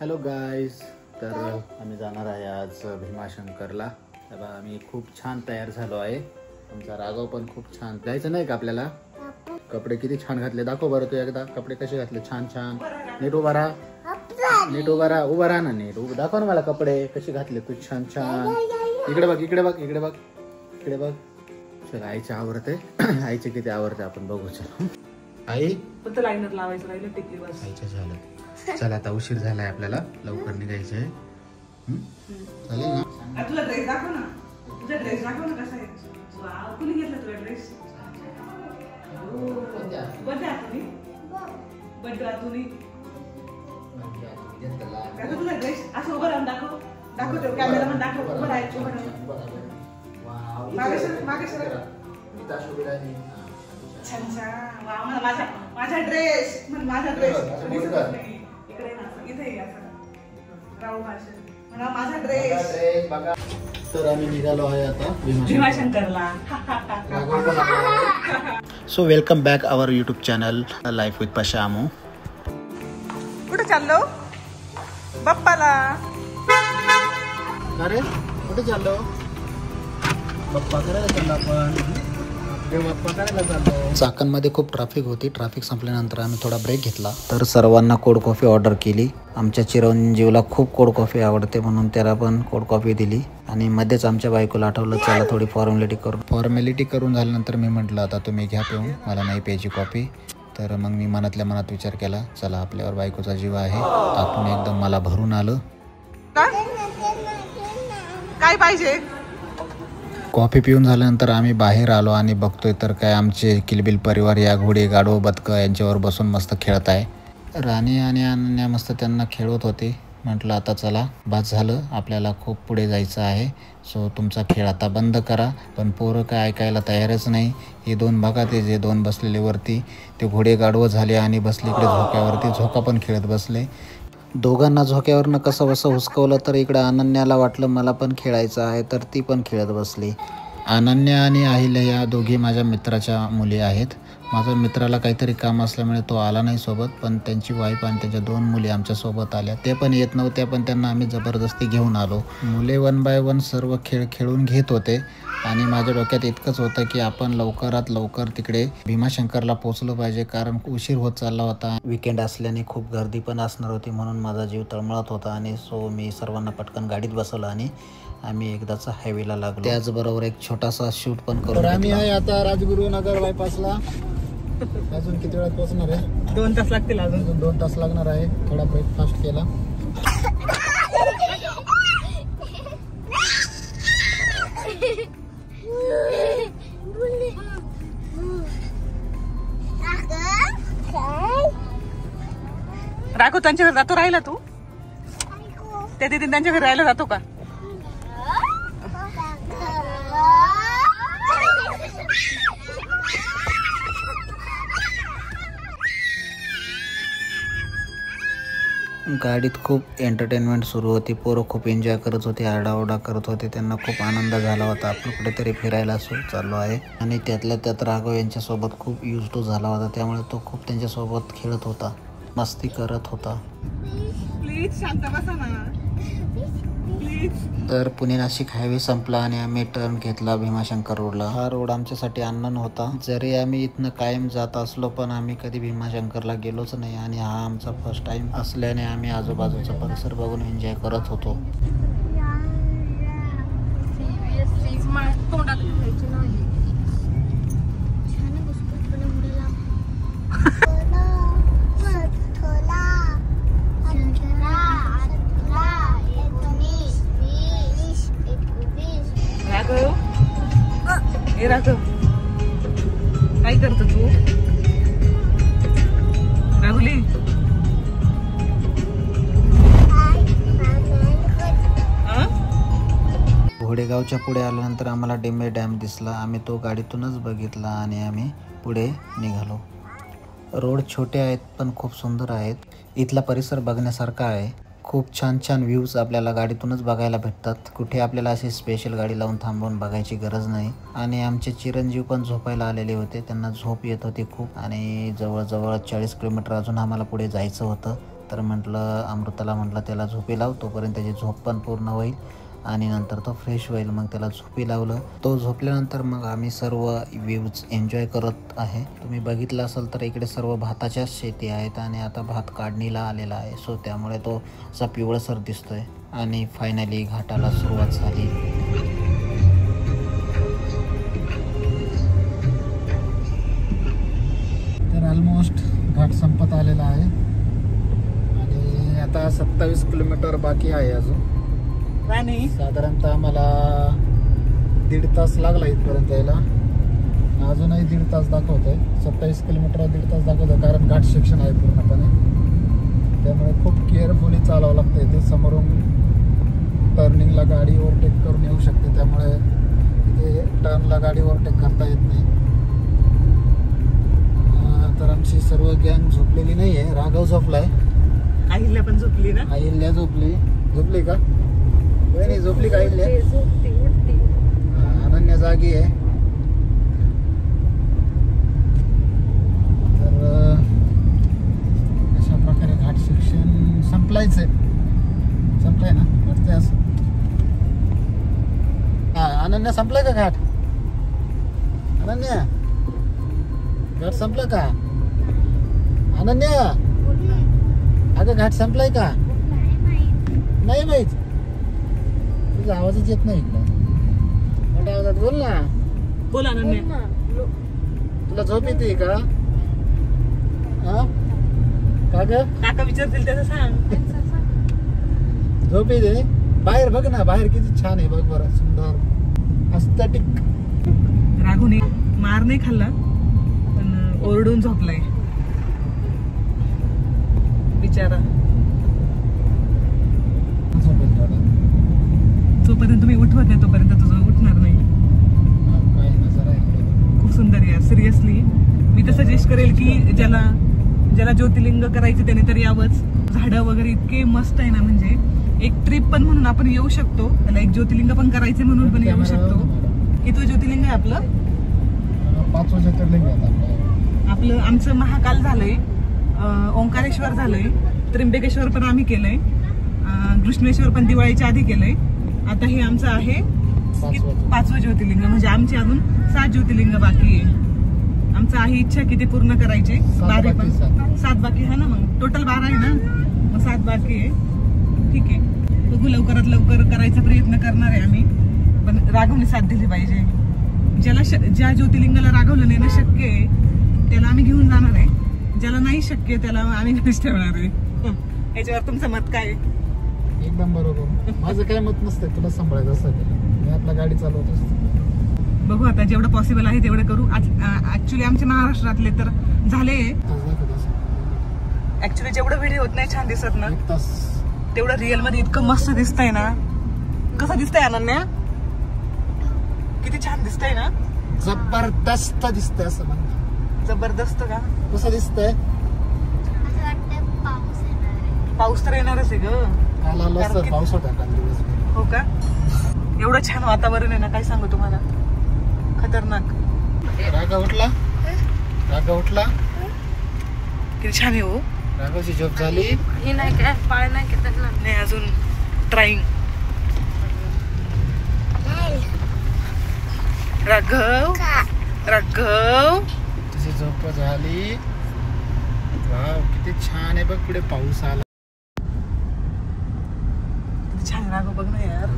Hello guys, तर आम्ही जाणार आहे आज भीमाशंकरला. तेव्हा आम्ही खूप छान तयार झालो आहे. आमचा राघव पण खूप छान. जायचं नाही का आपल्याला? कपडे किती छान घातले, दाखव बरं तू एकदा. कपडे कसे घातले, छान छान. नीट उभा राहा, नीट उभा राहा, उभा राहा ना नीट. दाखव ना मला कपडे कसे घातले तू, छान छान. इकडे बघ, इकडे बघ, इकडे बघ, इकडे बघ. चल, आईचे आवडते. आईचे किती आवडते आपण बघू. चल आई, फक्त लाइनर लावायचं राहिलं, टिकली बस. आईच्या झालं. चला आता उशीर झालाय, आपल्याला लवकर निघायचं आहे. चालेल ना? तुला ड्रेस दाखव ना, तुझा ड्रेस दाखव ना कसा आहे. वाव, कुणी घेतला तुला ड्रेस? बर्थडे आतुनी, बर्थडे आतुनी. दाखव तुला ड्रेस. असं उभं राहून दाखव, दाखव तो कॅमेरा मध्ये दाखव. उभं राहायचं, उभं राहायचं. मागे सर, मागे सर. छान छान. वाव, माझा ड्रेस, माझा ड्रेस. इकडे ना, इथे असं राहू माझा ड्रेस. तर आम्ही निघालो आहे आता भीमाशंकरला. So welcome back our YouTube channel life with Pashamu. कुठे चाललो? बाप्पाला. अरे कुठे चाललो? बाप्पा करायला चाललो आपण. चाकणमध्ये खूप ट्रॅफिक होती. ट्रॅफिक संपल्यानंतर आम्ही थोडा ब्रेक घेतला. तर सर्वांना कोल्ड कॉफी ऑर्डर केली. आमच्या चिरंजीवला खूप कोल्ड कॉफी आवडते म्हणून त्याला पण कोल्ड कॉफी दिली. आणि मध्येच आमच्या बायकोला आठवलं, चला थोडी फॉर्मॅलिटी करून झाल्यानंतर मी म्हटलं, आता तुम्ही घ्या पिऊन, मला नाही प्यायची कॉफी. तर मग मी मनातल्या मनात विचार केला, चला आपल्यावर बायकोचा जीव आहे. आपण एकदम मला भरून आलं. काय पाहिजे? कॉफी पिऊन झाल्यानंतर आम्ही बाहेर आलो आणि बघतोय तर काय आमचे किलबिल परिवार या घोडे, गाढव, बदकं यांच्यावर बसून मस्त खेळत आहे. राणी आणि अनन्या मस्त त्यांना खेळवत होते. म्हटलं आता चला, बस झालं, आपल्याला खूप पुढे जायचं आहे. सो तुमचा खेळ आता बंद करा. पण पोरं काय ऐकायला तयारच नाही. हे दोन बघा, ते जे दोन बसलेले वरती, ते घोडे गाढवं झाले आणि बसले इकडे झोक्यावरती. झोका पण खेळत बसले. दोघांना झोक्यावरनं कसं बसं हुसकवलं तर इकडं अनन्याला वाटलं मला पण खेळायचं आहे, तर ती पण खेळत बसली. अनन्या आणि अहिल्या या दोघी माझ्या मित्राच्या मुली आहेत. माझ्या मित्राला काहीतरी काम असल्यामुळे तो आला नाही सोबत, पण त्यांची वाईफ आणि त्यांच्या दोन मुली आमच्यासोबत आल्या. ते पण येत नव्हत्या, पण त्यांना आम्ही जबरदस्ती घेऊन आलो. मुले 1 बाय 1 सर्व खेळ खेळून घेत होते. आणि माझ्या डोक्यात इतकंच होतं की आपण लवकरात लवकर तिकडे भीमाशंकरला पोहोचलो पाहिजे, कारण उशीर होत चालला होता. विकेंड असल्याने खूप गर्दी पण असणार होती, म्हणून माझा जीव तळमळत होता. आणि सो मी सर्वांना पटकन गाडीत बसवलं आणि आम्ही एकदाच हायवेला लागलो. त्याचबरोबर एक छोटासा शूट पण करू. तर आम्ही आहे आता राजगुरुनगर बायपासला. अजून किती वेळात पोहोचणार आहे? 2 तास लागतील. अजून 2 तास लागणार आहे. थोडा ब्रेकफास्ट केला. राघव त्यांच्या घरी जातो राहिला तू? त्या तिथे त्यांच्या घरी राहायला जातो का? गाडीत खूप एंटरटेनमेंट सुरू होती. पोरं खूप एन्जॉय करत होते, आरडाओरडा करत होते. त्यांना खूप आनंद झाला होता. आपण कुठेतरी फिरायला चाललो आहे. आणि त्यातल्या त्यात राघव यांच्यासोबत खूप यूज टू झाला होता, त्यामुळे तो खूप त्यांच्यासोबत खेळत होता, मस्ती करत होता. प्लीज शांत बसा ना, प्लीज. तर पुणे नाशिक हायवे संपला आणि आम्ही टर्न घेतला भीमाशंकर रोडला. हा रोड आमच्यासाठी अननोन होता. जरी आम्ही इथनं कायम जात असलो, पण आम्ही कधी भीमाशंकरला गेलोच नाही. आणि हा आमचा फर्स्ट टाइम असल्याने आम्ही आजूबाजूचा परिसर बघून एन्जॉय करत होतो. राघव, काय करतो तू? राहुली, घोडेगावच्या पुढे आल्यानंतर आम्हाला डिंबे डॅम दिसला. आम्ही तो गाडीतूनच बघितला आणि आम्ही पुढे निघालो. रोड छोटे आहेत पण खूप सुंदर आहेत. इथला परिसर बघण्यासारखा आहे. खूप छान छान व्ह्यूज आपल्याला गाडीतूनच बघायला भेटतात. कुठे आपल्याला अशी स्पेशल गाडी लावून थांबवून बघायची गरज नाही. आणि आमचे चिरंजीव पण झोपायला आलेले होते. त्यांना झोप येत होती खूप. आणि जवळजवळ 40 किलोमीटर अजून आम्हाला पुढे जायचं होतं. तर म्हटलं अमृताला म्हटलं त्याला झोपी लाव, तोपर्यंत त्याची झोप पण पूर्ण होईल आणि नंतर तो फ्रेश होईल. मग त्याला झोपी लावलं. तो झोपल्यानंतर मग आम्ही सर्व व्ह्यूज एन्जॉय करत आहे. तुम्ही बघितलं असेल तर इकडे सर्व भाताच्याच शेती आहेत आणि आता भात काढणीला आलेला आहे. सो त्यामुळे तो असा पिवळसर दिसतोय. आणि फायनली घाटाला सुरुवात झाली. तर ऑलमोस्ट घाट संपत आलेला आहे आणि आता 27 किलोमीटर बाकी आहे अजून. साधारणतः आम्हाला 1.5 तास लागला इथपर्यंत यायला. अजूनही 1.5 तास दाखवत आहे. 27 किलोमीटर 1.5 तास दाखवत आहे, कारण घाट सेक्शन आहे पूर्णपणे. त्यामुळे खूप केअरफुली चालावं लागतं. इथे समोरून टर्निंगला गाडी ओव्हरटेक करून येऊ शकते, त्यामुळे इथे टर्नला गाडी ओव्हरटेक करता येत नाही. तर आमची सर्व गँग झोपलेली नाही आहे. राघव झोपलाय, अहिल्या पण झोपली ना. अहिल्या झोपली का? नाही झोपली का अहिल्या? अनन्या जागी आहे. तर अशा प्रकारे घाट सेक्शन संपलाय ना वाटतंय असं. अनन्या संपलाय का घाट? अनन्या घाट संपला का? अनन्या अगं घाट संपलाय का? नाही माहित. तुझा आवाजच येत नाही इकडं. मोठ्या आवाजात बोल ना. बोला अनन्या. तुला झोप येते का? का ग? काका विचारतील त्याचं सांग. झोप येते. बाहेर बघ ना, बाहेर किती छान आहे बघ बरं, सुंदर एस्थेटिक. राघूने मार नाही खाल्ला पण ओरडून झोपलाय बिचारा. जोपर्यंत तुम्ही उठवत नाही तोपर्यंत तुझं उठणार नाही. खूप सुंदर आहे सिरियसली. मी तर सजेस्ट करेल की ज्याला ज्योतिर्लिंग करायचे त्याने तर यावंच. झाडं वगैरे इतके मस्त आहे ना, म्हणजे एक ट्रिप पण म्हणून आपण येऊ शकतो. त्याला एक ज्योतिर्लिंग पण करायचे म्हणून पण येऊ शकतो. कितवं ज्योतिर्लिंग आहे आपलं? 5वं ज्योतिर्लिंग आहे आपलं. आमचं महाकाल झालंय, ओंकारेश्वर झालंय, त्र्यंबकेश्वर पण आम्ही केलंय, कृष्णेश्वर पण दिवाळीच्या आधी केलंय. आता हे आमचं आहे 5वं ज्योतिर्लिंग. म्हणजे आमची अजून 7 ज्योतिर्लिंग बाकी आहे. आमचं आहे इच्छा की ते पूर्ण करायचे. 7 बाकी आहे ना, मग टोटल 12 आहे ना, मग 7 बाकी आहे. ठीक आहे, बघू लवकरात लवकर करायचा प्रयत्न करणार आहे आम्ही. पण राघवने साथ दिली पाहिजे. ज्या ज्योतिर्लिंगाला राघवलं नेणं शक्य आहे त्याला आम्ही घेऊन जाणार आहे. ज्याला नाही शक्य त्याला आम्ही घरीच ठेवणार आहे. याच्यावर तुमचं मत काय आहे? एकदम बरोबर. माझं काय मत नसतं, तुला सांभाळायचं असतं. मी आपला गाडी चालवत असतो. बघू आता जेवढं पॉसिबल आहे तेवढं करू. ऍक्च्युली आमच्या महाराष्ट्रातले तर झाले. ऍक्च्युली जेवढं व्हिडिओ होत नाही छान दिसत ना, तेवढं रिअल मध्ये इतकं मस्त दिसतंय ना. कसं दिसतंय अनन्या? किती छान दिसतंय ना. जबरदस्त दिसतंय असं म्हणतात. जबरदस्त का? कसं दिसतंय? पाऊस तर येणारच आहे ग. पाऊस होता. हो का? एवढं छान वातावरण आहे ना, काय सांगू तुम्हाला, खतरनाक. राघव उठला. किती छान आहे हो. राघवची झोप झाली. ही नाही काय पाळ नाही की त्यांना नाही अजून ट्राईंग. राघव तुझी झोप झाली. वाव किती छान आहे बघ, पुढे पाऊस आला. किती छान राघव, बघ ना यार.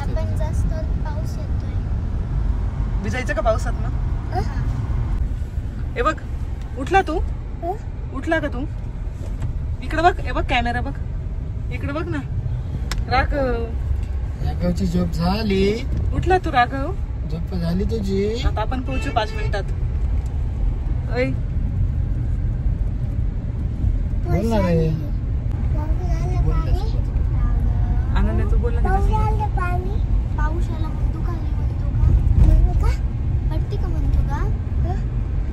आपण जास्त पाऊस येतोय. भिजायचं का पावसात ना? हे बघ उठला तू. उठला का तू? इकडे बघ. हे बघ कॅमेरा बघ. इकडे बघ ना राघवची झोप झाली. उठला तू राघव? झोप झाली तुझी. आता आपण पोहोचू 5 मिनिटात. बोल ना रे. आनंदाचं बोल ना. पावसाला म्हणतो का? पट्टी का म्हणतो का?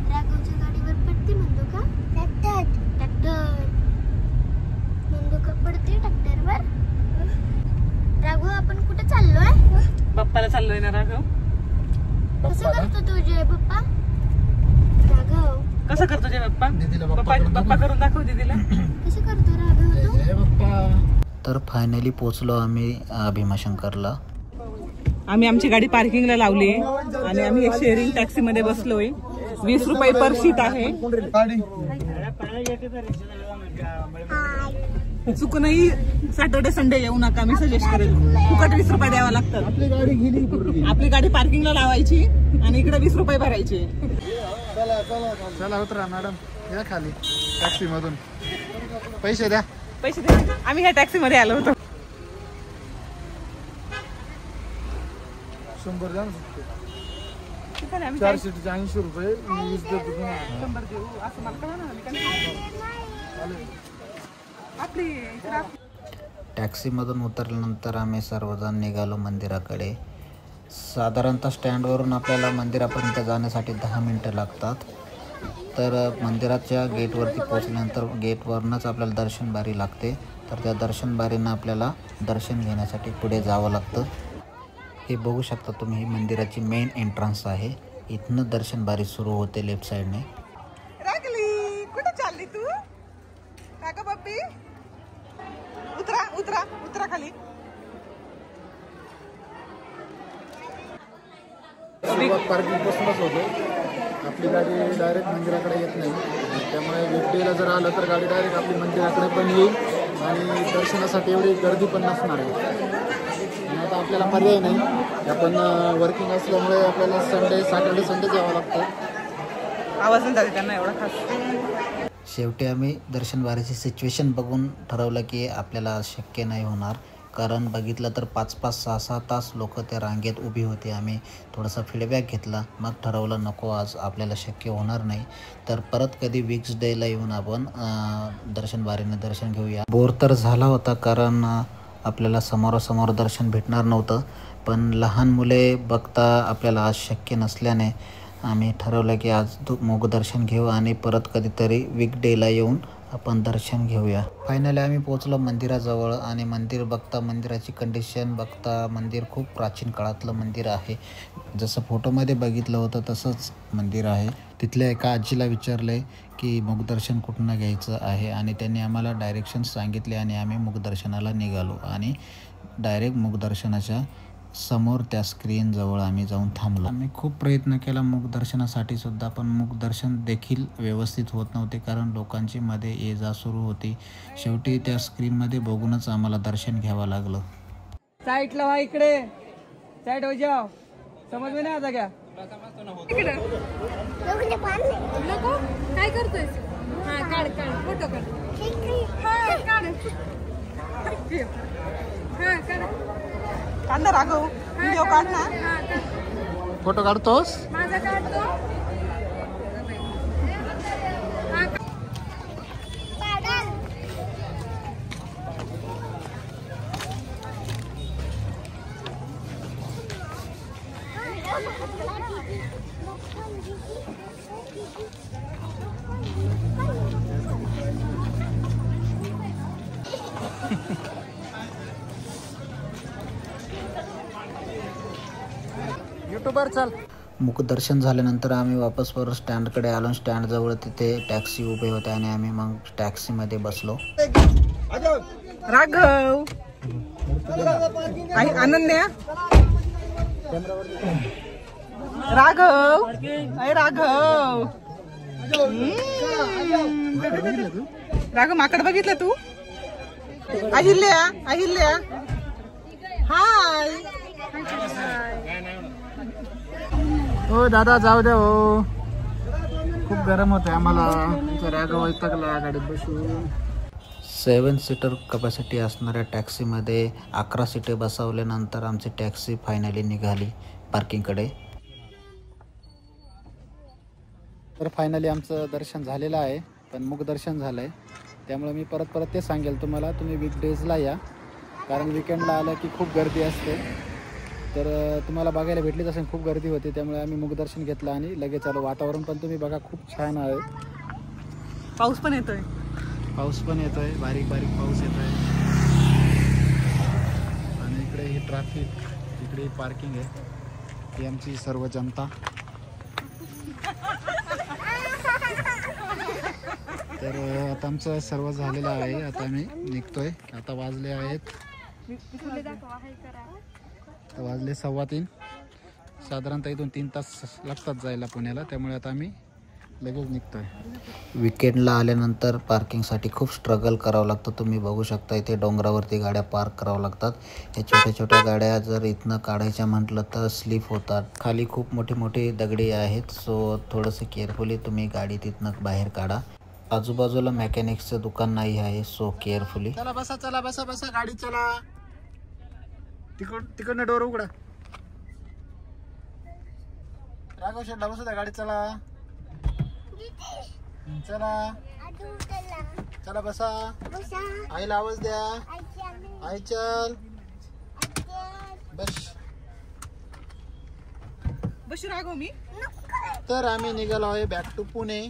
राघवच्या गाडीवर पट्टी म्हणतो का? ट्रॅक्टर म्हणतो का? पडते ट्रॅक्टरवर. राघव आपण कुठे चाललोय? बाप्पाला चाललोय ना राघव. कसं करतो तुझे पप्पा? राघव कसं करतो जय बाप्पा? दीदीला बाप्पा करून दाखव दीदीला. कसं करतो राघव? जय बाप्पा. तर फायनली पोचलो आम्ही भीमाशंकरला. आम्ही आमची गाडी पार्किंगला लावली आहे आणि आम्ही एक शेअरिंग टॅक्सी मध्ये बसलोय. 20 रुपये पर सीट आहे. चुकूनही सॅटर्डे संडे येऊ नका, मी सजेस्ट करेल. फुकट 20 रुपये द्यावा लागतात. आपली गाडी पार्किंगला लावायची आणि इकडे 20 रुपये भरायचे. चला उतरा मॅडम, या खाली टॅक्सी मधून. पैसे द्या. पैसे द्या. आम्ही ह्या टॅक्सी मध्ये आलो होतो. 100 द्या. 4 सीटचे 80 रुपये. 100 देऊ असं मला कळलं ना. आपली टॅक्सीमधून उतरल्यानंतर आम्ही सर्वजण निघालो मंदिराकडे. साधारणतः स्टँडवरून आपल्याला मंदिरापर्यंत जाण्यासाठी 10 मिनटं लागतात. तर मंदिराच्या गेटवरती पोचल्यानंतर गेटवरूनच आपल्याला दर्शन बारी लागते. तर त्या दर्शन बारीनं आपल्याला दर्शन घेण्यासाठी पुढे जावं लागतं. हे बघू शकता तुम्ही, ही मंदिराची मेन एंट्रन्स आहे. इथनं दर्शन बारी सुरू होते लेफ्ट साईडने. रागली कुठे चालली तू? काका पप्पी उतरा उतरा उतरा खाली. पार्किंग पासूनच होतो. आपली गाडी डायरेक्ट मंदिराकडे येत नाही, त्यामुळे वीकडेला जर आलं तर गाडी डायरेक्ट आपली मंदिराकडे पण येईल आणि दर्शनासाठी एवढी गर्दी पण नसणार आहे. आणि आता आपल्याला पर्याय नाही, आपण वर्किंग असल्यामुळे आपल्याला सॅटर्डे संडेच यावं लागतं. आवाज नाही जाते त्यांना एवढा खास. शेवटी आम्ही दर्शन बारीची सिच्युएशन बघून ठरवलं की आपल्याला शक्य नाही होणार. कारण बघितलं तर 5-5, 6-6 तास लोक त्या रांगेत उभी होती. आम्ही थोडासा फीडबॅक घेतला, मग ठरवलं नको, आज आपल्याला शक्य होणार नाही. तर परत कधी वीक्स डेला येऊन आपण दर्शन बारीने दर्शन घेऊया. बोर तर झाला होता, कारण आपल्याला समोरासमोर दर्शन भेटणार नव्हतं. पण लहान मुले बघता आपल्याला आज शक्य नसल्याने आम्ही ठरवलं की आज मुखदर्शन घेऊ आणि परत कधीतरी वीकडेला येऊन आपण दर्शन घेऊया. फायनली आम्ही पोचलो मंदिराजवळ आणि मंदिर बघता, मंदिराची कंडिशन बघता, मंदिर खूप प्राचीन काळातलं मंदिर आहे. जसं फोटोमध्ये बघितलं होतं तसंच मंदिर आहे. तिथल्या एका आजीला विचारलं आहे की मुखदर्शन कुठनं घ्यायचं आहे आणि त्यांनी आम्हाला डायरेक्शन्स सांगितले आणि आम्ही मुखदर्शनाला निघालो. आणि डायरेक्ट मुखदर्शनाच्या समोर त्या स्क्रीनजवळ आम्ही जाऊन थांबलो. आम्ही खूप प्रयत्न केला मुखदर्शनासाठी सुद्धा, पण मुखदर्शन देखील व्यवस्थित होत नव्हते, कारण लोकांची मध्ये ये जा सुरू होती. शेवटी त्या स्क्रीनमध्ये बघूनच आम्हाला दर्शन घ्यावं लागलं. साईडला व्हा, इकडे साईड हो जाओ. समज में नाही आता क्या? नको काय करतोय? हा काढ काढ फोटो काढ. हा काढ. हा काढ. कांदा राघव व्हिडिओ काढ ना. फोटो काढतोस? माझा काढतो. युट्यूबर चल. मुखदर्शन झाल्यानंतर आम्ही वापस परत स्टँडकडे आलो. स्टँडजवळ तिथे टॅक्सी उभे होते आणि आम्ही मग टॅक्सीमध्ये बसलो. राघव, अनन्या, राघव, अय राघव. राघव माकड बघितलं तू? अहिल्या, अहिल्या, हाय. हो दादा जाऊ द्या हो, खूप गरम होतंय आम्हाला. राघव वैतागला गाडीत बसून. 7 सीटर कपॅसिटी असणाऱ्या टॅक्सीमध्ये 11 सीटे बसवल्यानंतर आमची टॅक्सी फायनली निघाली पार्किंगकडे. तर फायनली आमचं दर्शन झालेलं आहे, पण मुखदर्शन झालं आहे. त्यामुळे मी परत ते सांगेल तुम्हाला, तुम्ही वीकडेजला या, कारण विकेंडला आलं की खूप गर्दी असते. तर तुम्हाला बघायला भेटलीच असेल, खूप गर्दी होती. त्यामुळे आम्ही मुखदर्शन घेतलं आणि लगेच आलो. वातावरण पण तुम्ही बघा, खूप छान आहे. पाऊस पण येतोय, बारीक बारीक पाऊस येतोय. आणि इकडे ही ट्रॅफिक, इकडे पार्किंग आहे. ही आमची सर्व जनता. तर आता आमचं सर्व झालेलं आहे. आता आम्ही निघतोय. आता वाजले आहेत, आता वाजले 3:15. साधारणतः इथून 3 तास लागतात जायला पुण्याला, त्यामुळे आता आम्ही लगेच निघतोय. विकेंडला आल्यानंतर पार्किंगसाठी खूप स्ट्रगल करावं लागतं. तुम्ही बघू शकता इथे डोंगरावरती गाड्या पार्क करावं लागतात. या छोट्या छोट्या गाड्या जर इथनं काढायच्या म्हटलं तर स्लिप होतात. खाली खूप मोठी मोठी दगडी आहेत, सो थोडंसं केअरफुली तुम्ही गाडी तिथनं बाहेर काढा. आजूबाजूला मेकॅनिक्सचं दुकान नाही आहे, सो केअरफुली. चला बसा, चला बसा बसा, गाडी चला. तिकडनं डोर उघडा. राघव शेटला बसू द्या, गाडी चला. चला चला बसा. आईला आवाज द्या. आई चल बस. बस राघव मी. तर आम्ही निघालो आहे बॅक टू पुणे.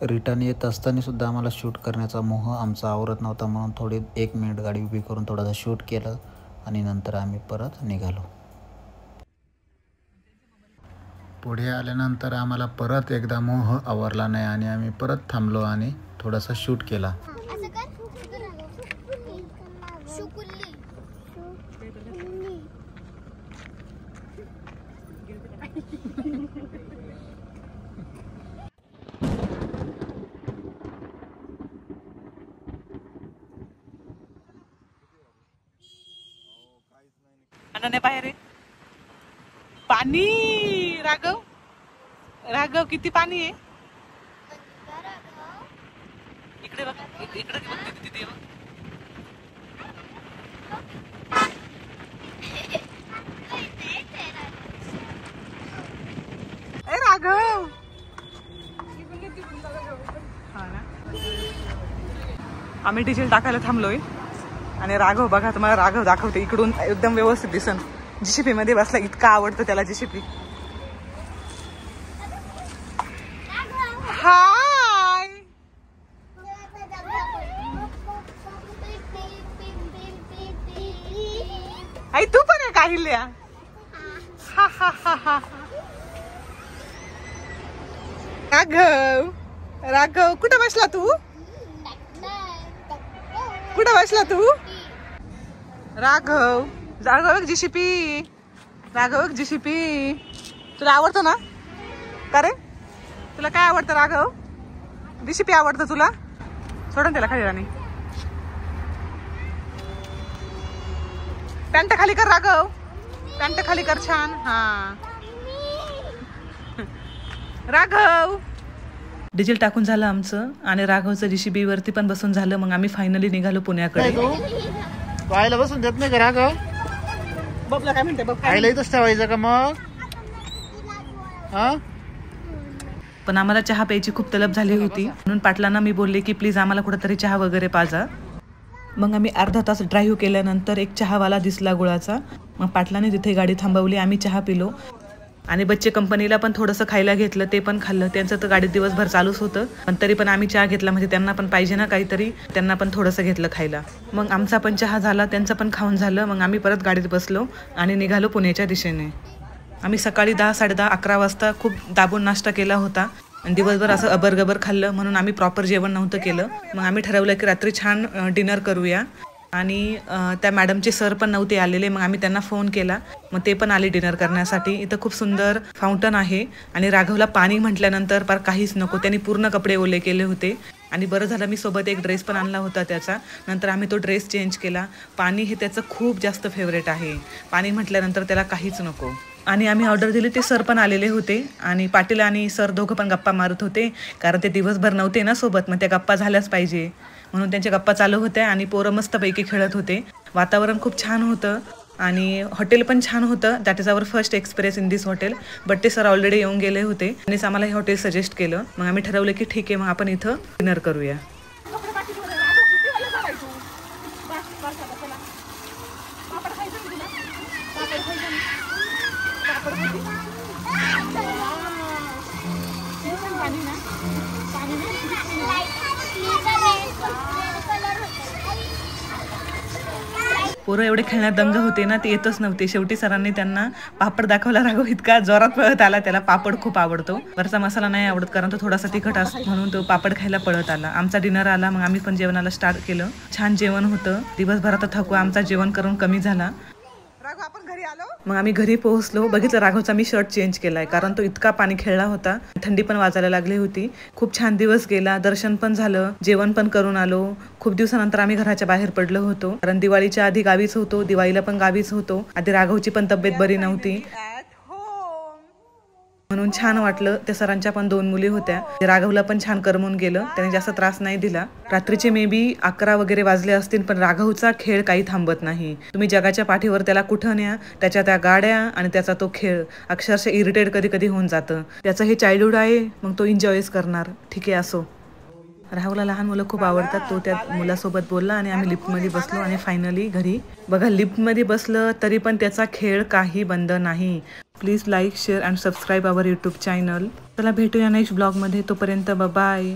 रिटर्न येत असताना सुद्धा आम्हाला शूट करण्याचा मोह आमचा आवरत नव्हता, म्हणून थोडी 1 मिनिट गाडी उभी करून थोडासा शूट केलं आणि नंतर आम्ही परत निघालो. पुढे आल्यानंतर आम्हाला परत एकदा मोह आवरला नाही आणि आम्ही परत थांबलो आणि थोडासा शूट केला. अनन्या बाहेर आहे. पाणी. राघव राघव किती पाणी आहे इकडे बघ. इकडे तिथे बघ. ए राघव. हा ना. आम्ही डिझेल टाकायला थांबलोय आणि राघव बघा, तुम्हाला राघव दाखवते. इकडून एकदम व्यवस्थित दिसन. जीसीपी मध्ये बसला, इतका आवडतं त्याला जीसीपी. हाय. आई तू पण आहे काहिल्या. हा हा हा हा. राघव राघव कुठं बसला तू? कुठं बसला तू? राघव राघव जीसीपी. राघव जीसीपी. तुला आवडतो ना? का रे, तुला काय आवडतं राघव? जीसीपी आवडतं तुला? सोडून त्याला खाली. राणी पॅन्ट खाली कर राघव. पॅन्ट खाली कर. छान. हा राघव. डिझेल टाकून झालं आमचं आणि राघवचं जीसीबी वरती पण बसून झालं. मग आम्ही फायनली निघालो पुण्याकडे. तू आईला बसून देत नाही का राघव? बबला काय म्हणते? आईला इथंच ठेवायचं का मग? हा. पण आम्हाला चहा प्यायची खूप तलब झाली होती, म्हणून पाटलांना मी बोलले की प्लीज आम्हाला कुठेतरी चहा वगैरे पाजा. मग आम्ही अर्धा तास ड्राईव्ह केल्यानंतर एक चहावाला दिसला गुळाचा. मग पाटलाने तिथे गाडी थांबवली. आम्ही चहा पिलो आणि बच्चे कंपनीला पण थोडंसं खायला घेतलं. ते पण खाल्लं. त्यांचं तर गाडीत दिवसभर चालूच होतं, पण तरी पण आम्ही चहा घेतला. म्हणजे त्यांना पण पाहिजे ना काहीतरी, त्यांना पण थोडंसं घेतलं खायला. मग आमचा पण चहा झाला, त्यांचं पण खाऊन झालं. मग आम्ही परत गाडीत बसलो आणि निघालो पुण्याच्या दिशेने. आम्ही सकाळी 10, 10:30, 11 वाजता खूप दाबून नाश्ता केला होता आणि दिवसभर असं अबरगबर खाल्लं, म्हणून आम्ही प्रॉपर जेवण नव्हतं केलं. मग आम्ही ठरवलं की रात्री छान डिनर करूया. आणि त्या मॅडमचे सर पण नव्हते आलेले. मग आम्ही त्यांना फोन केला, मग ते पण आले डिनर करण्यासाठी. इथं खूप सुंदर फाउंटन आहे आणि राघवला पाणी म्हटल्यानंतर फार काहीच नको. त्यांनी पूर्ण कपडे ओले केले होते आणि बरं झालं मी सोबत एक ड्रेस पण आणला होता त्याचा. नंतर आम्ही तो ड्रेस चेंज केला. पाणी हे त्याचं खूप जास्त फेवरेट आहे. पाणी म्हटल्यानंतर त्याला काहीच नको. आणि आम्ही ऑर्डर दिली, ते सर पण आलेले होते आणि पाटील आणि सर दोघं पण गप्पा मारत होते, कारण ते दिवसभर नव्हते ना सोबत. मग त्या गप्पा झाल्याच पाहिजे म्हणून त्यांच्या गप्पा चालू होत्या आणि पोरं मस्तपैकी खेळत होते. वातावरण खूप छान होतं आणि हॉटेल पण छान होतं. That is our first experience in this hotel. But ते सर ऑलरेडी येऊन गेले होते आणि आम्हाला हे हॉटेल सजेस्ट केलं. मग आम्ही ठरवलं की ठीक आहे, मग आपण इथं डिनर करूया. पोरं एवढे खेळण्यात दंग होते ना, ते येतच नव्हते. शेवटी सरांनी त्यांना पापड दाखवला. राघव इतका जोरात पळत आला, त्याला पापड खूप आवडतो. वरचा मसाला नाही आवडत कारण तो थोडासा तिखट असतो, म्हणून तो पापड खायला पळत आला. आमचा डिनर आला, मग आम्ही पण जेवणाला स्टार्ट केलं. छान जेवण होतं. दिवसभरात थकवा आमचा जेवण करून कमी झाला. आपण घरी आलो, मग आम्ही घरी पोहोचलो. बघितलं राघवचा मी शर्ट चेंज केलाय कारण तो इतका पाणी खेळला होता. थंडी पण वाजायला लागली होती. खूप छान दिवस गेला. दर्शन पण झालं, जेवण पण करून आलो. खूप दिवसानंतर आम्ही घराच्या बाहेर पडलो होतो कारण दिवाळीच्या आधी गावीच होतो, दिवाळीला पण गावीच होतो. आधी राघवची पण तब्येत बरी नव्हती म्हणून छान वाटलं. त्या सरांच्या पण 2 मुली होत्या. राघवला पण छान करमून गेलं, त्याने जास्त त्रास नाही दिला. रात्रीचे मे बी 11 वगैरे वाजले असतील, पण राघवचा खेळ काही थांबत नाही. तुम्ही जगाच्या पाठीवर त्याला कुठं न्या, त्याच्या त्या गाड्या आणि त्याचा तो खेळ अक्षरशः इरिटेट कधी कधी होऊन जातं. त्याचं हे चाइल्डहुड आहे, मग तो एन्जॉयच करणार. ठीक आहे, असो. राहुलला लहान मुलं खूप आवडतात. तो त्या मुलासोबत बोलला आणि आम्ही लिफ्टमध्ये बसलो आणि फायनली घरी. बघा, लिफ्टमध्ये बसलं तरी पण त्याचा खेळ काही बंद नाही. Please like, share and subscribe our YouTube channel. चला भेटूया नेक्स्ट ब्लॉगमध्ये. तोपर्यंत बाय.